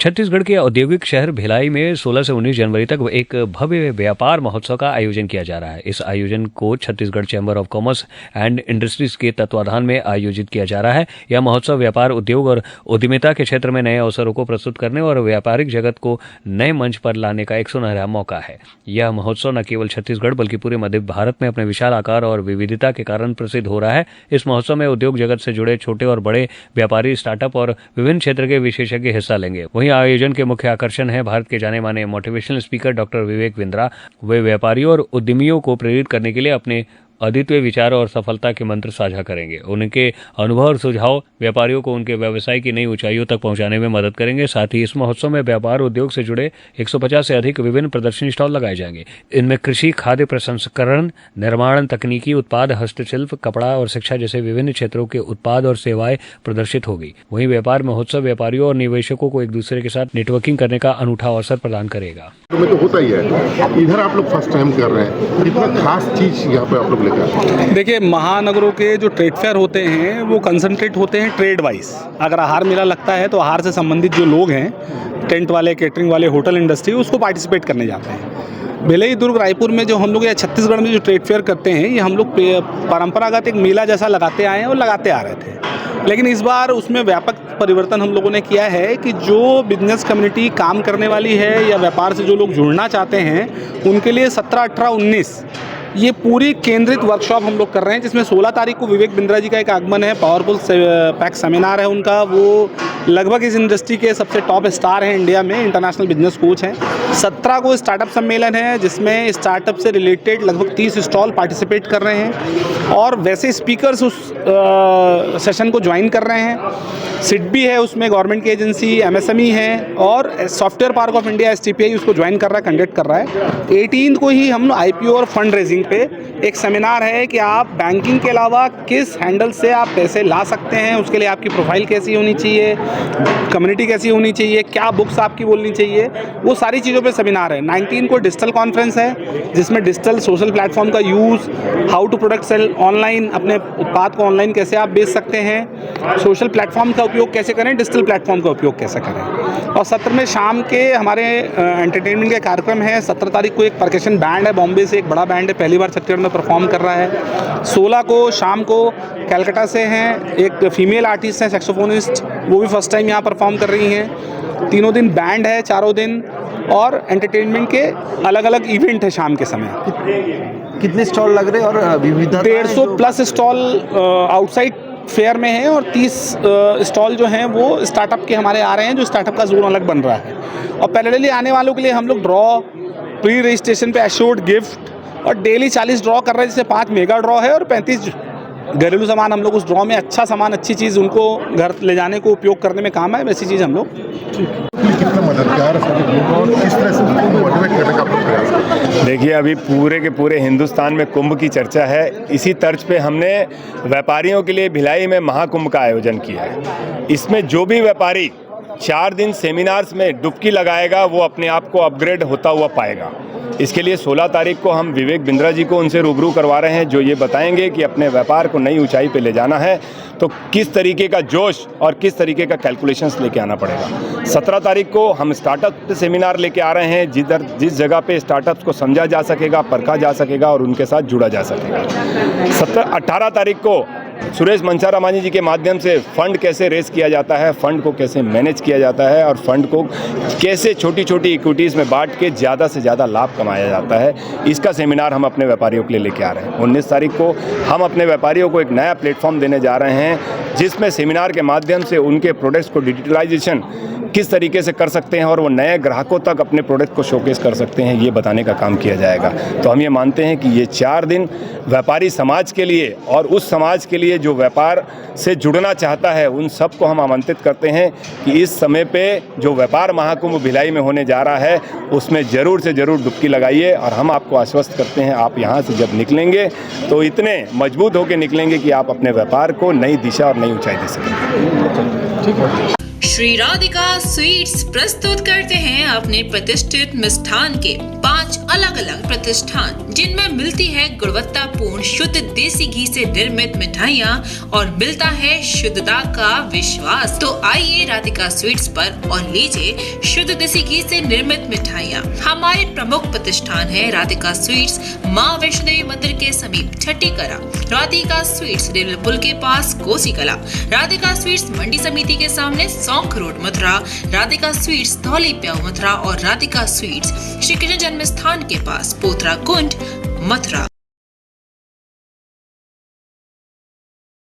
छत्तीसगढ़ के औद्योगिक शहर भिलाई में 16 से 19 जनवरी तक एक भव्य व्यापार महोत्सव का आयोजन किया जा रहा है। इस आयोजन को Chhattisgarh chamber of commerce and industries के तत्वाधान में आयोजित किया जा रहा है। यह महोत्सव व्यापार, उद्योग और उद्यमिता के क्षेत्र में नए अवसरों को प्रस्तुत करने और व्यापारिक जगत को नए मंच पर लाने का एक सुनहरा मौका है। यह महोत्सव न केवल छत्तीसगढ़ बल्कि पूरे मध्य भारत में अपने विशाल आकार और विविधता के कारण प्रसिद्ध हो रहा है। इस महोत्सव में उद्योग जगत से जुड़े छोटे और बड़े व्यापारी, स्टार्टअप और विभिन्न क्षेत्र के विशेषज्ञ हिस्सा लेंगे। वहीं आयोजन के मुख्य आकर्षण है भारत के जाने माने motivational speaker doctor Vivek Bindra. वे व्यापारियों और उद्यमियों को प्रेरित करने के लिए अपने अद्वितीय विचार और सफलता के मंत्र साझा करेंगे। उनके अनुभव और सुझाव व्यापारियों को उनके व्यवसाय की नई ऊंचाइयों तक पहुंचाने में मदद करेंगे। साथ ही इस महोत्सव में व्यापार उद्योग से जुड़े 150 से अधिक विभिन्न प्रदर्शनी स्टॉल लगाए जाएंगे। इनमें कृषि, खाद्य प्रसंस्करण, निर्माण, तकनीकी उत्पाद, हस्तशिल्प, कपड़ा और शिक्षा जैसे विभिन्न क्षेत्रों के उत्पाद और सेवाएं प्रदर्शित होगी। वहीं व्यापार महोत्सव व्यापारियों और निवेशकों को एक दूसरे के साथ नेटवर्किंग करने का अनूठा अवसर प्रदान करेगा। में तो होता ही है, इधर आप लोग फर्स्ट टाइम कर रहे हैं, इतना खास चीज यहाँ पे आप लोग लेकर। देखिए, महानगरों के जो ट्रेड फेयर होते हैं वो कंसंट्रेट होते हैं ट्रेड वाइज। अगर आहार मेला लगता है तो आहार से संबंधित जो लोग हैं, टेंट वाले, केटरिंग वाले, होटल इंडस्ट्री, उसको पार्टिसिपेट करने जाते हैं। भिलाई, दुर्ग, रायपुर में जो हम लोग या छत्तीसगढ़ में जो ट्रेड फेयर करते हैं, ये हम लोग परंपरागत एक मेला जैसा लगाते आए हैं और लगाते आ रहे थे। लेकिन इस बार उसमें व्यापक परिवर्तन हम लोगों ने किया है कि जो बिजनेस कम्युनिटी काम करने वाली है या व्यापार से जो लोग जुड़ना चाहते हैं, उनके लिए 17, 18, 19 ये पूरी केंद्रित वर्कशॉप हम लोग कर रहे हैं, जिसमें 16 तारीख को विवेक बिंद्रा जी का एक आगमन है। पावरफुल पैक सेमिनार है उनका। वो लगभग इस इंडस्ट्री के सबसे टॉप स्टार हैं इंडिया में, इंटरनेशनल बिजनेस कोच हैं। 17 को स्टार्टअप सम्मेलन है, जिसमें स्टार्टअप से रिलेटेड लगभग 30 स्टॉल पार्टिसिपेट कर रहे हैं और वैसे स्पीकर्स उस सेशन को ज्वाइन कर रहे हैं। सिडबी है उसमें, गवर्नमेंट की एजेंसी, एमएसएमई है और software park of India STPI उसको ज्वाइन कर रहा है, कंडक्ट कर रहा है। 18 को ही हम IPO और फंड रेजिंग पे एक सेमिनार है कि आप बैंकिंग के अलावा किस हैंडल से आप पैसे ला सकते हैं, उसके लिए आपकी प्रोफाइल कैसी होनी चाहिए, कम्युनिटी कैसी होनी चाहिए, क्या बुक्स आपकी बोलनी चाहिए, वो सारी चीज़ों पे सेमिनार है। 19 को डिजिटल कॉन्फ्रेंस है, जिसमें डिजिटल सोशल प्लेटफॉर्म का use, how to product sell online, अपने उत्पाद को ऑनलाइन कैसे आप बेच सकते हैं, सोशल प्लेटफॉर्म का उपयोग कैसे करें, डिजिटल प्लेटफॉर्म का उपयोग कैसे करें। और 17 में शाम के हमारे एंटरटेनमेंट के कार्यक्रम है। 17 तारीख को एक परकशन बैंड है, बॉम्बे से एक बड़ा बैंड है, पहली बार छत्तीसगढ़ में परफॉर्म कर रहा है। 16 को शाम को कलकत्ता से हैं एक फीमेल आर्टिस्ट हैं, सैक्सोफोनिस्ट, वो भी फर्स्ट टाइम यहाँ परफॉर्म कर रही हैं। तीनों दिन बैंड है, चारों दिन, और एंटरटेनमेंट के अलग अलग इवेंट है शाम के समय। कितने स्टॉल लग रहे हैं और विविधता? 150 प्लस स्टॉल आउटसाइड फेयर में हैं और 30 स्टॉल जो हैं वो स्टार्टअप के हमारे आ रहे हैं, जो स्टार्टअप का जोन अलग बन रहा है। और पैरेलली आने वालों के लिए हम लोग ड्रॉ, प्री रजिस्ट्रेशन पे एश्योर्ड गिफ्ट और डेली 40 ड्रॉ कर रहे हैं, जैसे 5 मेगा ड्रॉ है और 35 घरेलू सामान हम लोग उस ड्रॉ में, अच्छा सामान, अच्छी चीज़ उनको घर ले जाने को उपयोग करने में काम है, वैसी चीज़ हम लोग। कितना मददगार है और किस तरह से उनको मोटिवेट करने का प्रयास करते हैं? देखिए, अभी पूरे के पूरे हिंदुस्तान में कुंभ की चर्चा है। इसी तर्ज पे हमने व्यापारियों के लिए भिलाई में महाकुंभ का आयोजन किया है। इसमें जो भी व्यापारी 4 दिन सेमिनार्स में डुबकी लगाएगा, वो अपने आप को अपग्रेड होता हुआ पाएगा। इसके लिए 16 तारीख को हम विवेक बिंद्रा जी को उनसे रूबरू करवा रहे हैं, जो ये बताएंगे कि अपने व्यापार को नई ऊंचाई पे ले जाना है तो किस तरीके का जोश और किस तरीके का कैलकुलेशंस लेके आना पड़ेगा। 17 तारीख को हम स्टार्टअप सेमिनार लेके आ रहे हैं, जिस जगह पे स्टार्टअप्स को समझा जा सकेगा, परखा जा सकेगा और उनके साथ जुड़ा जा सकेगा। 18 तारीख को सुरेश मंचारामानी जी के माध्यम से फंड कैसे रेस किया जाता है, फंड को कैसे मैनेज किया जाता है और फंड को कैसे छोटी छोटी इक्विटीज़ में बांट के ज़्यादा से ज़्यादा लाभ कमाया जाता है, इसका सेमिनार हम अपने व्यापारियों के लिए लेके आ रहे हैं। 19 तारीख को हम अपने व्यापारियों को एक नया प्लेटफॉर्म देने जा रहे हैं, जिसमें सेमिनार के माध्यम से उनके प्रोडक्ट्स को डिजिटलाइजेशन किस तरीके से कर सकते हैं और वो नए ग्राहकों तक अपने प्रोडक्ट को शोकेस कर सकते हैं, ये बताने का काम किया जाएगा। तो हम ये मानते हैं कि ये 4 दिन व्यापारी समाज के लिए और उस समाज के लिए जो व्यापार से जुड़ना चाहता है, उन सबको हम आमंत्रित करते हैं कि इस समय पे जो व्यापार महाकुंभ भिलाई में होने जा रहा है, उसमें ज़रूर से ज़रूर डुबकी लगाइए। और हम आपको आश्वस्त करते हैं, आप यहाँ से जब निकलेंगे तो इतने मजबूत होकर निकलेंगे कि आप अपने व्यापार को नई दिशा और नई ऊंचाई दे सकेंगे। ठीक है। श्री राधिका स्वीट्स प्रस्तुत करते हैं अपने प्रतिष्ठित मिष्ठान के 5 अलग अलग प्रतिष्ठान, जिनमें मिलती है गुणवत्तापूर्ण शुद्ध देसी घी से निर्मित मिठाइयाँ और मिलता है शुद्धता का विश्वास। तो आइए राधिका स्वीट्स पर और लीजिए शुद्ध देसी घी से निर्मित मिठाइयाँ। हमारे प्रमुख प्रतिष्ठान है राधिका स्वीट्स, माँ वैष्णो देवी मंदिर के समीप छठी करा, राधिका स्वीट्स रेलवे पुल के पास कोसी कला, राधिका स्वीट्स मंडी समिति के सामने सौंख रोड मथुरा, राधिका स्वीट्स धौली प्याऊ मथुरा और राधिका स्वीट्स श्री कृष्ण जन्म स्थान के पास पोथरा कुंड मथुरा।